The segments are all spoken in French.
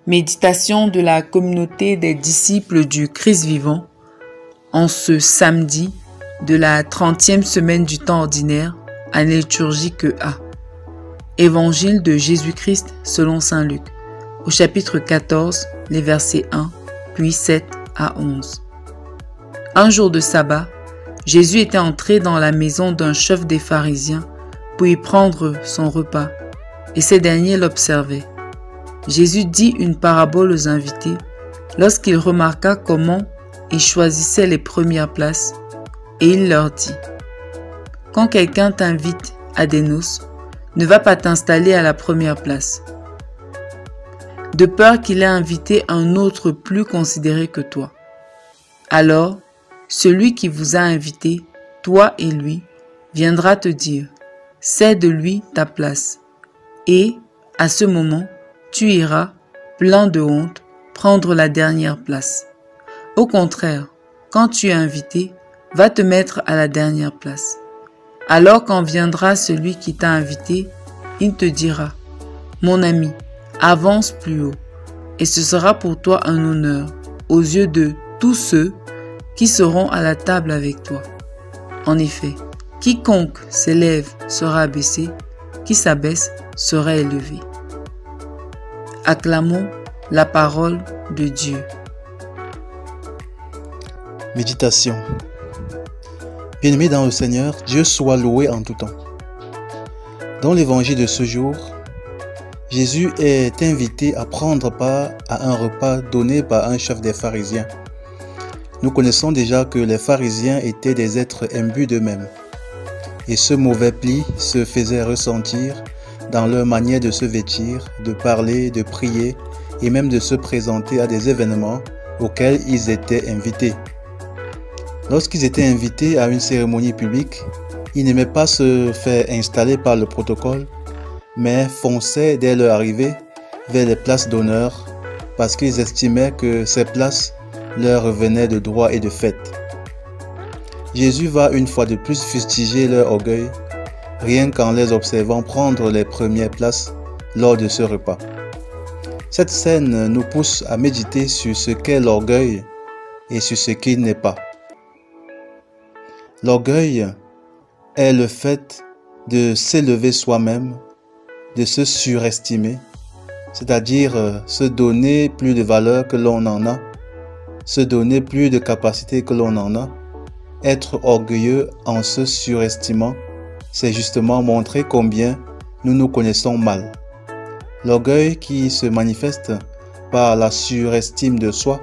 Méditation de la communauté des disciples du Christ vivant en ce samedi de la 30e semaine du temps ordinaire, année liturgique A. Évangile de Jésus-Christ selon saint Luc, au chapitre 14, les versets 1, puis 7 à 11. Un jour de sabbat, Jésus était entré dans la maison d'un chef des pharisiens pour y prendre son repas, et ces derniers l'observaient. Jésus dit une parabole aux invités lorsqu'il remarqua comment ils choisissaient les premières places, et il leur dit: « Quand quelqu'un t'invite à des noces, ne va pas t'installer à la première place, de peur qu'il ait invité un autre plus considéré que toi. Alors, celui qui vous a invité, toi et lui, viendra te dire: cède-lui ta place. Et, à ce moment, tu iras, plein de honte, prendre la dernière place. Au contraire, quand tu es invité, va te mettre à la dernière place. Alors quand viendra celui qui t'a invité, il te dira: mon ami, avance plus haut. Et ce sera pour toi un honneur aux yeux de tous ceux qui seront à la table avec toi. En effet, quiconque s'élève sera abaissé, qui s'abaisse sera élevé. » Acclamons la parole de Dieu. Méditation. Bien-aimés dans le Seigneur, Dieu soit loué en tout temps. Dans l'évangile de ce jour, Jésus est invité à prendre part à un repas donné par un chef des pharisiens. Nous connaissons déjà que les pharisiens étaient des êtres imbus d'eux-mêmes. Et ce mauvais pli se faisait ressentir dans leur manière de se vêtir, de parler, de prier et même de se présenter à des événements auxquels ils étaient invités. Lorsqu'ils étaient invités à une cérémonie publique, ils n'aimaient pas se faire installer par le protocole, mais fonçaient dès leur arrivée vers les places d'honneur parce qu'ils estimaient que ces places leur revenaient de droit et de fait. Jésus va une fois de plus fustiger leur orgueil, rien qu'en les observant prendre les premières places lors de ce repas. Cette scène nous pousse à méditer sur ce qu'est l'orgueil et sur ce qu'il n'est pas. L'orgueil est le fait de s'élever soi-même, de se surestimer, c'est-à-dire se donner plus de valeur que l'on en a, se donner plus de capacité que l'on en a. Être orgueilleux en se surestimant, c'est justement montrer combien nous nous connaissons mal. L'orgueil qui se manifeste par la surestime de soi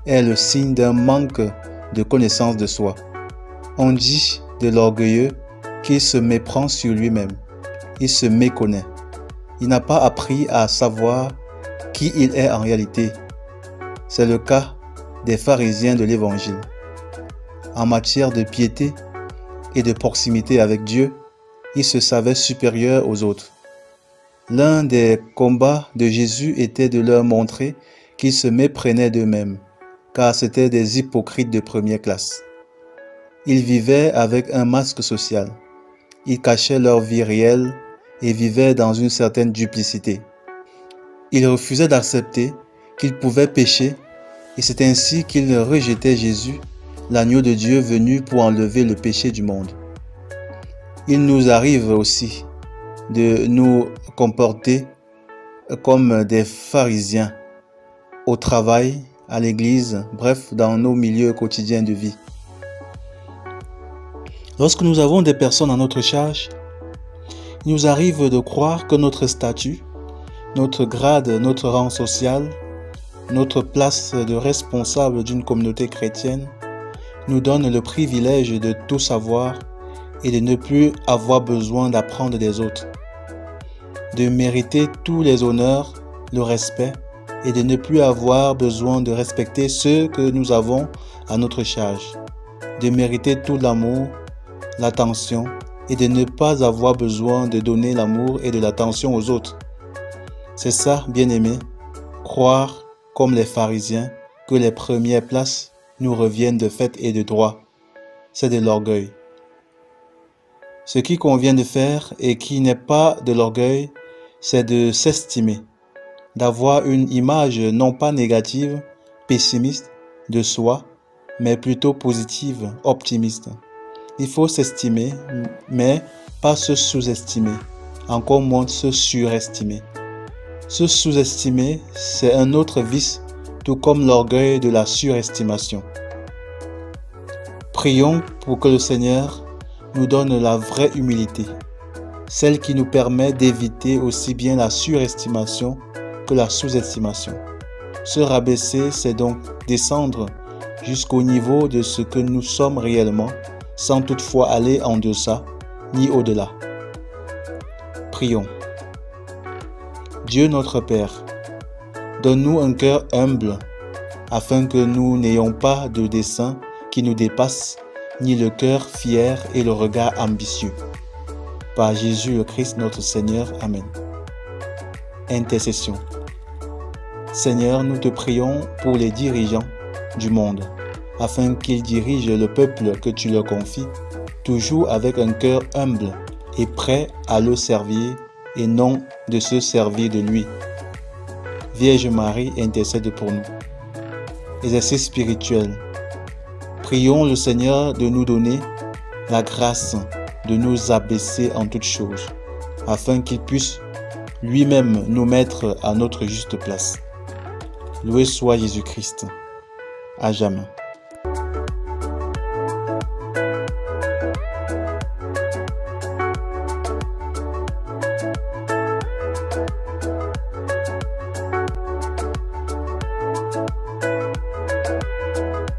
est le signe d'un manque de connaissance de soi. On dit de l'orgueilleux qu'il se méprend sur lui-même, il se méconnaît. Il n'a pas appris à savoir qui il est en réalité. C'est le cas des pharisiens de l'Évangile. En matière de piété et de proximité avec Dieu, ils se savaient supérieurs aux autres. L'un des combats de Jésus était de leur montrer qu'ils se méprenaient d'eux-mêmes, car c'étaient des hypocrites de première classe. Ils vivaient avec un masque social. Ils cachaient leur vie réelle et vivaient dans une certaine duplicité. Ils refusaient d'accepter qu'ils pouvaient pécher, et c'est ainsi qu'ils rejetaient Jésus, l'agneau de Dieu venu pour enlever le péché du monde. Il nous arrive aussi de nous comporter comme des pharisiens au travail, à l'église, bref, dans nos milieux quotidiens de vie. Lorsque nous avons des personnes à notre charge, il nous arrive de croire que notre statut, notre grade, notre rang social, notre place de responsable d'une communauté chrétienne nous donne le privilège de tout savoir et de ne plus avoir besoin d'apprendre des autres, de mériter tous les honneurs, le respect et de ne plus avoir besoin de respecter ceux que nous avons à notre charge, de mériter tout l'amour, l'attention et de ne pas avoir besoin de donner l'amour et de l'attention aux autres. C'est ça, bien-aimés, croire comme les pharisiens que les premières places nous reviennent de fait et de droit. C'est de l'orgueil. Ce qui convient de faire et qui n'est pas de l'orgueil, c'est de s'estimer, d'avoir une image non pas négative, pessimiste de soi, mais plutôt positive, optimiste. Il faut s'estimer, mais pas se sous-estimer, encore moins se surestimer. Se sous-estimer, c'est un autre vice, tout comme l'orgueil de la surestimation. Prions pour que le Seigneur nous donne la vraie humilité, celle qui nous permet d'éviter aussi bien la surestimation que la sous-estimation. Se rabaisser, c'est donc descendre jusqu'au niveau de ce que nous sommes réellement, sans toutefois aller en deçà ni au-delà. Prions. Dieu notre Père, donne-nous un cœur humble, afin que nous n'ayons pas de dessein qui nous dépasse, ni le cœur fier et le regard ambitieux. Par Jésus le Christ notre Seigneur. Amen. Intercession. Seigneur, nous te prions pour les dirigeants du monde, afin qu'ils dirigent le peuple que tu leur confies, toujours avec un cœur humble et prêt à le servir et non de se servir de lui. Vierge Marie, intercède pour nous. Exercice spirituel. Prions le Seigneur de nous donner la grâce de nous abaisser en toutes choses, afin qu'il puisse lui-même nous mettre à notre juste place. Loué soit Jésus-Christ, à jamais.